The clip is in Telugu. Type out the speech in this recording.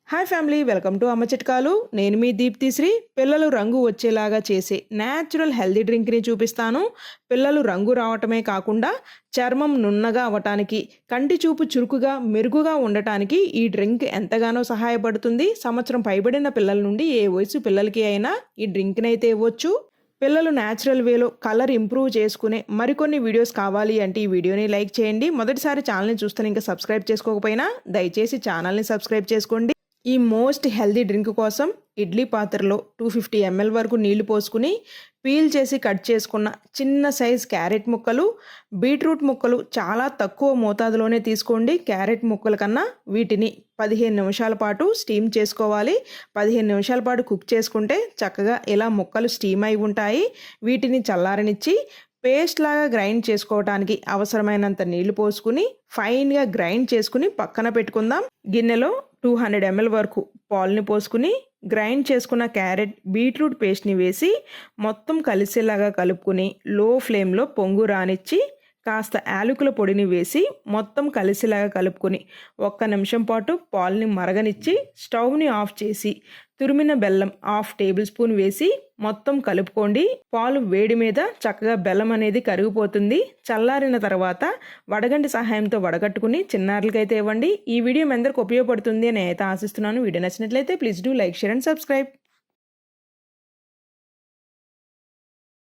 హాయ్ ఫ్యామిలీ, వెల్కమ్ టు అమ్మ చిట్కాలు. నేను మీ దీప్తిశ్రీ. పిల్లలు రంగు వచ్చేలాగా చేసే న్యాచురల్ హెల్దీ డ్రింక్ని చూపిస్తాను. పిల్లలు రంగు రావటమే కాకుండా చర్మం నున్నగా అవ్వటానికి, కంటి చూపు చురుకుగా మెరుగుగా ఉండటానికి ఈ డ్రింక్ ఎంతగానో సహాయపడుతుంది. సంవత్సరం పైబడిన పిల్లల నుండి ఏ వయసు పిల్లలకి అయినా ఈ డ్రింక్ని అయితే ఇవ్వచ్చు. పిల్లలు న్యాచురల్ వేలో కలర్ ఇంప్రూవ్ చేసుకునే మరికొన్ని వీడియోస్ కావాలి అంటే ఈ వీడియోని లైక్ చేయండి. మొదటిసారి ఛానల్ని చూస్తే ఇంకా సబ్స్క్రైబ్ చేసుకోకపోయినా దయచేసి ఛానల్ని సబ్స్క్రైబ్ చేసుకోండి. ఈ మోస్ట్ హెల్దీ డ్రింక్ కోసం ఇడ్లీ పాత్రలో 250 ml వరకు నీళ్లు పోసుకుని పీల్ చేసి కట్ చేసుకున్న చిన్న సైజ్ క్యారెట్ ముక్కలు, బీట్రూట్ ముక్కలు చాలా తక్కువ మోతాదులోనే తీసుకోండి. క్యారెట్ ముక్కల కన్నా వీటిని 15 నిమిషాల పాటు స్టీమ్ చేసుకోవాలి. 15 నిమిషాల పాటు కుక్ చేసుకుంటే చక్కగా ఇలా ముక్కలు స్టీమ్ అయి ఉంటాయి. వీటిని చల్లారనిచ్చి పేస్ట్ లాగా గ్రైండ్ చేసుకోవడానికి అవసరమైనంత నీళ్లు పోసుకుని ఫైన్గా గ్రైండ్ చేసుకుని పక్కన పెట్టుకుందాం. గిన్నెలో 200 ml వరకు పాలుని పోసుకుని గ్రైండ్ చేసుకున్న క్యారెట్, బీట్రూట్ పేస్ట్ని వేసి మొత్తం కలిసేలాగా కలుపుకుని లో ఫ్లేమ్లో పొంగు రానిచ్చి కాస్త యాలకుల పొడిని వేసి మొత్తం కలిసేలాగా కలుపుకొని 1 నిమిషం పాటు పాలుని మరగనిచ్చి స్టవ్ని ఆఫ్ చేసి తురిమిన బెల్లం 1/2 టేబుల్ స్పూన్ వేసి మొత్తం కలుపుకోండి. పాలు వేడి మీద చక్కగా బెల్లం అనేది కరిగిపోతుంది. చల్లారిన తర్వాత వడగంటి సహాయంతో వడగట్టుకుని చిన్నారులకైతే ఇవ్వండి. ఈ వీడియో మీ అందరికి ఉపయోగపడుతుంది అని అయితే ఆశిస్తున్నాను. వీడియో నచ్చినట్లయితే please do like, share and subscribe.